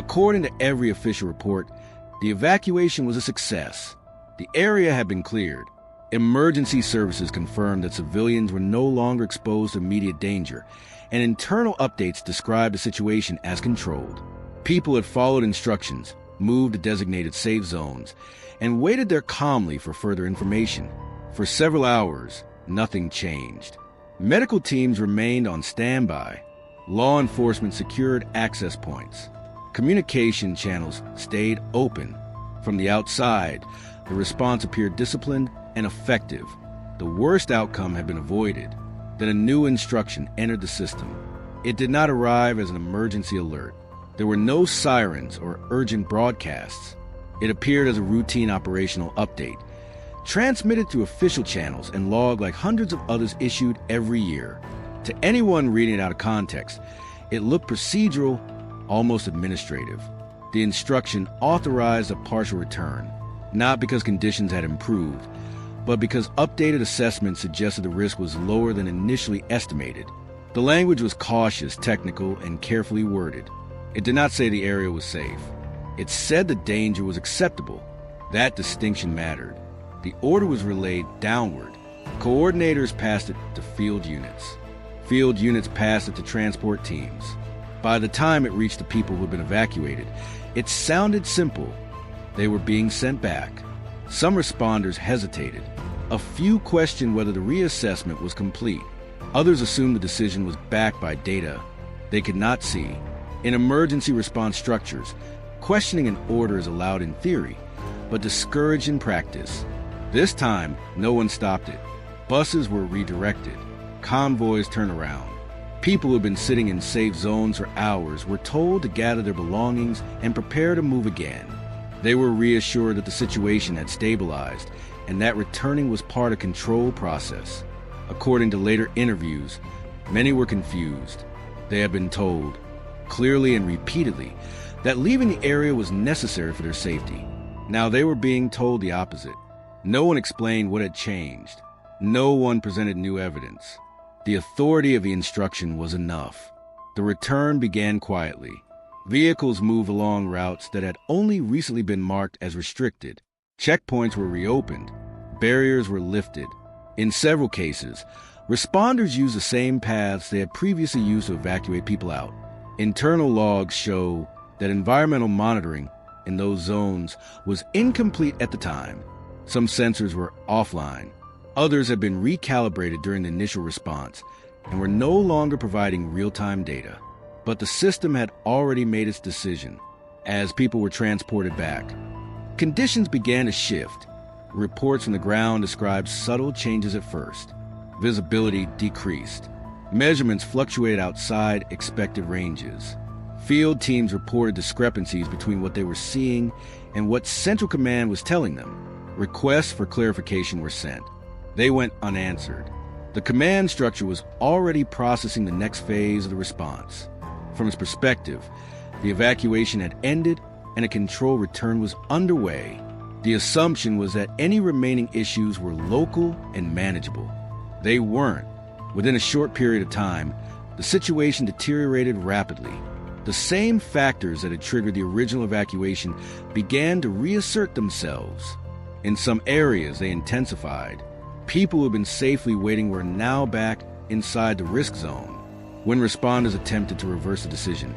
According to every official report, the evacuation was a success. The area had been cleared. Emergency services confirmed that civilians were no longer exposed to immediate danger, and internal updates described the situation as controlled. People had followed instructions, moved to designated safe zones, and waited there calmly for further information. For several hours, nothing changed. Medical teams remained on standby. Law enforcement secured access points. Communication channels stayed open. From the outside, the response appeared disciplined and effective. The worst outcome had been avoided. Then a new instruction entered the system. It did not arrive as an emergency alert. There were no sirens or urgent broadcasts. It appeared as a routine operational update, transmitted through official channels and logged like hundreds of others issued every year. To anyone reading it out of context, it looked procedural, almost administrative. The instruction authorized a partial return, not because conditions had improved, but because updated assessments suggested the risk was lower than initially estimated. The language was cautious, technical, and carefully worded. It did not say the area was safe. It said the danger was acceptable. That distinction mattered. The order was relayed downward. Coordinators passed it to field units. Field units passed it to transport teams. By the time it reached the people who had been evacuated, it sounded simple. They were being sent back. Some responders hesitated. A few questioned whether the reassessment was complete. Others assumed the decision was backed by data they could not see. In emergency response structures, questioning an order is allowed in theory, but discouraged in practice. This time, no one stopped it. Buses were redirected. Convoys turned around. People who had been sitting in safe zones for hours were told to gather their belongings and prepare to move again. They were reassured that the situation had stabilized and that returning was part of a controlled process. According to later interviews, many were confused. They had been told, clearly and repeatedly, that leaving the area was necessary for their safety. Now they were being told the opposite. No one explained what had changed. No one presented new evidence. The authority of the instruction was enough. The return began quietly. Vehicles moved along routes that had only recently been marked as restricted. Checkpoints were reopened. Barriers were lifted. In several cases, responders used the same paths they had previously used to evacuate people out. Internal logs show that environmental monitoring in those zones was incomplete at the time. Some sensors were offline. Others had been recalibrated during the initial response and were no longer providing real-time data. But the system had already made its decision as people were transported back. Conditions began to shift. Reports from the ground described subtle changes at first. Visibility decreased. Measurements fluctuated outside expected ranges. Field teams reported discrepancies between what they were seeing and what Central Command was telling them. Requests for clarification were sent. They went unanswered. The command structure was already processing the next phase of the response. From its perspective, the evacuation had ended and a control return was underway. The assumption was that any remaining issues were local and manageable. They weren't. Within a short period of time, the situation deteriorated rapidly. The same factors that had triggered the original evacuation began to reassert themselves. In some areas, they intensified. People who had been safely waiting were now back inside the risk zone. When responders attempted to reverse the decision,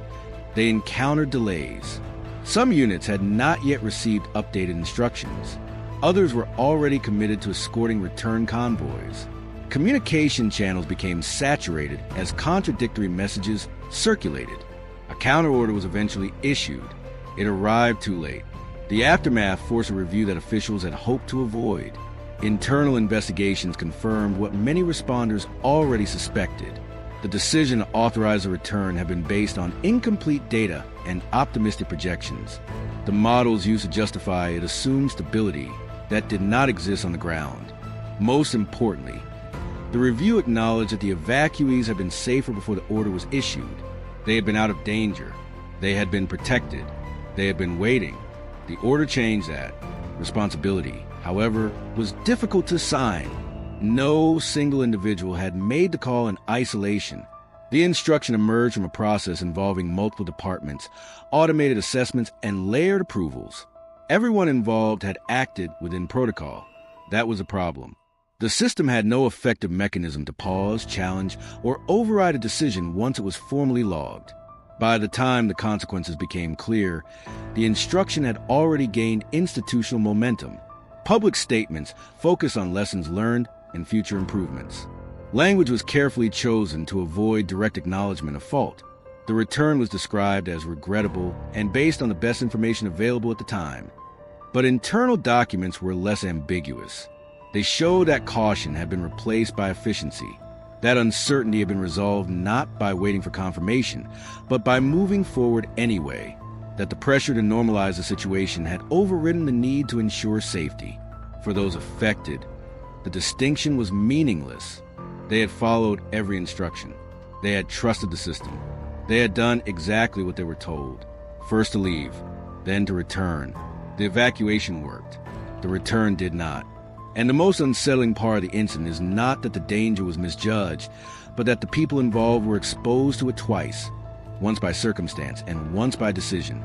they encountered delays. Some units had not yet received updated instructions. Others were already committed to escorting return convoys. Communication channels became saturated as contradictory messages circulated. A counterorder was eventually issued. It arrived too late. The aftermath forced a review that officials had hoped to avoid. Internal investigations confirmed what many responders already suspected. The decision to authorize a return had been based on incomplete data and optimistic projections. The models used to justify it assumed stability that did not exist on the ground. Most importantly, the review acknowledged that the evacuees had been safer before the order was issued. They had been out of danger. They had been protected. They had been waiting. The order changed that. Responsibility, however, was difficult to assign. No single individual had made the call in isolation. The instruction emerged from a process involving multiple departments, automated assessments, and layered approvals. Everyone involved had acted within protocol. That was a problem. The system had no effective mechanism to pause, challenge, or override a decision once it was formally logged. By the time the consequences became clear, the instruction had already gained institutional momentum. Public statements focused on lessons learned and future improvements. Language was carefully chosen to avoid direct acknowledgement of fault. The return was described as regrettable and based on the best information available at the time. But internal documents were less ambiguous. They showed that caution had been replaced by efficiency. That uncertainty had been resolved not by waiting for confirmation, but by moving forward anyway. That the pressure to normalize the situation had overridden the need to ensure safety. For those affected, the distinction was meaningless. They had followed every instruction. They had trusted the system. They had done exactly what they were told. First to leave, then to return. The evacuation worked. The return did not. And the most unsettling part of the incident is not that the danger was misjudged, but that the people involved were exposed to it twice, once by circumstance and once by decision.